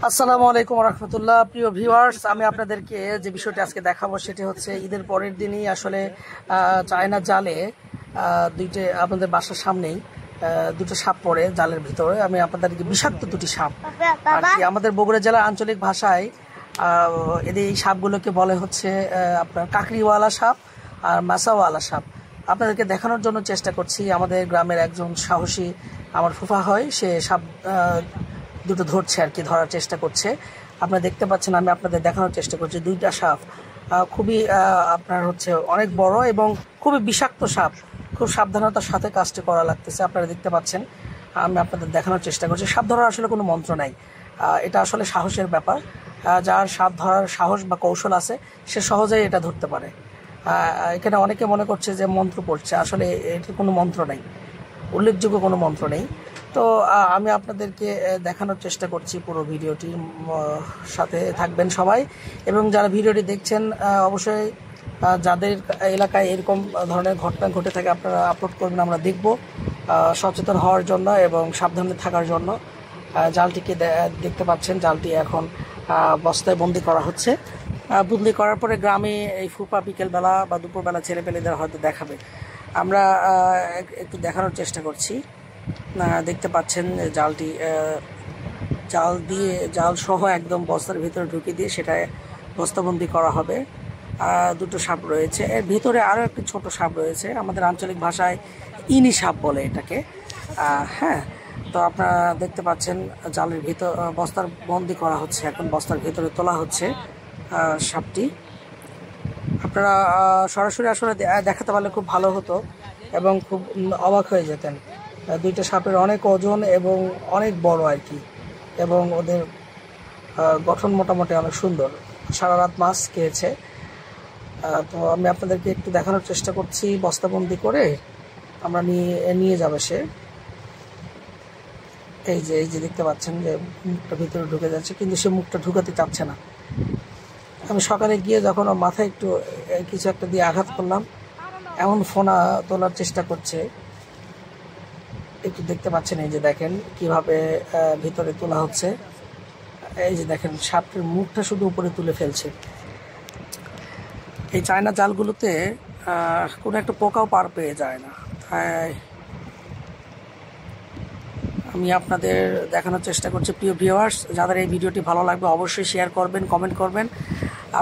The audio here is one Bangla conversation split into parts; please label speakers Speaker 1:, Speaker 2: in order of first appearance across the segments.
Speaker 1: আসসালামু আলাইকুম রহমতুল্লাহ। প্রিয় ভিউয়ার্স, আমি আপনাদেরকে যে বিষয়টি আজকে দেখাবো সেটি হচ্ছে ঈদের পরের দিনই আসলে চায়না জালে দুইটা আপনাদের বাসার সামনেই দুটো সাপ পড়ে জালের ভিতরে। আমি আপনাদেরকে বিষাক্ত দুটি সাপ আর কি আমাদের বগুড়া জেলার আঞ্চলিক ভাষায় এই সাপগুলোকে বলে হচ্ছে আপনার কাকড়িওয়ালা সাপ আর মাসাওয়ালা সাপ। আপনাদেরকে দেখানোর জন্য চেষ্টা করছি। আমাদের গ্রামের একজন সাহসী আমার ফুফা হয়, সে সাপ দুটো ধরছে আর কি, ধরার চেষ্টা করছে। আপনারা দেখতে পাচ্ছেন, আমি আপনাদের দেখানোর চেষ্টা করছি। দুইটা সাপ খুবই আপনার হচ্ছে অনেক বড় এবং খুবই বিষাক্ত সাপ। খুব সাবধানতার সাথে কাজটি করা লাগতেছে। আপনারা দেখতে পাচ্ছেন, আমি আপনাদের দেখানোর চেষ্টা করছি। সাপ ধরার আসলে কোনো মন্ত্র নাই, এটা আসলে সাহসের ব্যাপার। যার সাপ ধরার সাহস বা কৌশল আছে সে সহজেই এটা ধরতে পারে। এখানে অনেকে মনে করছে যে মন্ত্র পড়ছে, আসলে এটার কোনো মন্ত্র নেই, উল্লেখযোগ্য কোনো মন্ত্র নেই। তো আমি আপনাদেরকে দেখানোর চেষ্টা করছি। পুরো ভিডিওটির সাথে থাকবেন সবাই, এবং যারা ভিডিওটি দেখছেন অবশ্যই যাদের এলাকায় এরকম ধরনের ঘটনা ঘটে থাকে আপনারা আপলোড করবেন, আমরা দেখব সচেতন হওয়ার জন্য এবং সাবধানে থাকার জন্য। জালটিকে দেখতে পাচ্ছেন, জালটি এখন বস্তায় বন্দি করা হচ্ছে। বন্দি করার পরে গ্রামে এই ফুপা বিকেলবেলা বা দুপুরবেলা ছেলেপেলেদের হয়তো দেখাবে। আমরা একটু দেখানোর চেষ্টা করছি। দেখতে পাচ্ছেন জালটি জাল সহ একদম বস্তার ভিতরে ঢুকে দিয়ে সেটা বস্তাবন্দি করা হবে। দুটো সাপ রয়েছে, এর ভিতরে আরও একটি ছোট সাপ রয়েছে, আমাদের আঞ্চলিক ভাষায় ইনি সাপ বলে এটাকে। হ্যাঁ, তো আপনারা দেখতে পাচ্ছেন জালের ভিতর বস্তার বন্দি করা হচ্ছে, এখন বস্তার ভিতরে তোলা হচ্ছে সাপটি। আপনারা সরাসরি আসলে দেখাতে পারলে খুব ভালো হতো এবং খুব অবাক হয়ে যেতেন। দুইটা সাপের অনেক ওজন এবং অনেক বড় আর কি, এবং ওদের গঠন মোটামুটি অনেক সুন্দর। সারা রাত মাছ খেয়েছে। তো আমি আপনাদেরকে একটু দেখানোর চেষ্টা করছি। বস্তাবন্দি করে আমরা নিয়ে যাবে সে। এই যে দেখতে পাচ্ছেন যে মুখটা ভিতরে ঢুকে যাচ্ছে, কিন্তু সে মুখটা ঢুকাতে চাচ্ছে না। আমি সকালে গিয়ে যখন ওর মাথায় একটু কিছু একটা দিয়ে আঘাত করলাম, এমন ফোনা তোলার চেষ্টা করছে। একটু দেখতে পাচ্ছেন, এই যে দেখেন কিভাবে ভিতরে তোলা হচ্ছে। এই যে দেখেন সাপটির মুখটা শুধু উপরে তুলে ফেলছে। এই চায়না জালগুলোতে কোনো একটা পোকাও পার পেয়ে যায় না। তাই আমি আপনাদের দেখানোর চেষ্টা করছি। প্রিয় ভিউয়ার্স, যাদের এই ভিডিওটি ভালো লাগবে অবশ্যই শেয়ার করবেন, কমেন্ট করবেন।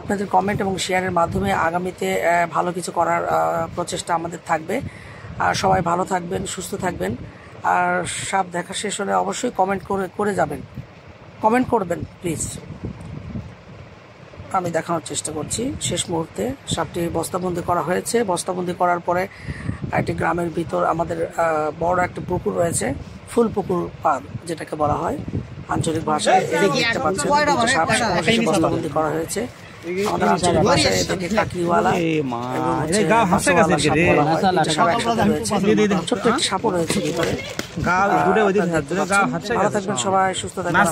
Speaker 1: আপনাদের কমেন্ট এবং শেয়ারের মাধ্যমে আগামীতে ভালো কিছু করার প্রচেষ্টা আমাদের থাকবে। আর সবাই ভালো থাকবেন, সুস্থ থাকবেন। আর সাপ দেখা শেষ হলে অবশ্যই কমেন্ট করে যাবেন, কমেন্ট করবেন প্লিজ। আমি দেখানোর চেষ্টা করছি। শেষ মুহূর্তে সাপটি বস্তাবন্দি করা হয়েছে। বস্তাবন্দি করার পরে একটি গ্রামের ভিতর আমাদের বড় একটা পুকুর রয়েছে, ফুল পুকুর পাড় যেটাকে বলা হয় আঞ্চলিক ভাষায়। দেখতে পাচ্ছেন সাপ বস্তাবন্দি করা হয়েছে। আমাদের আঞ্চলিক ভাষায় এটাকে কাকড়িওয়ালা এবং মাছওয়ালা সাপ বলা হয়। সাপ একসাথে রয়েছে, ছোট্ট একটি সাপও রয়েছে ভিতরে। ভালো থাকবেন সবাই, সুস্থ থাকবেন।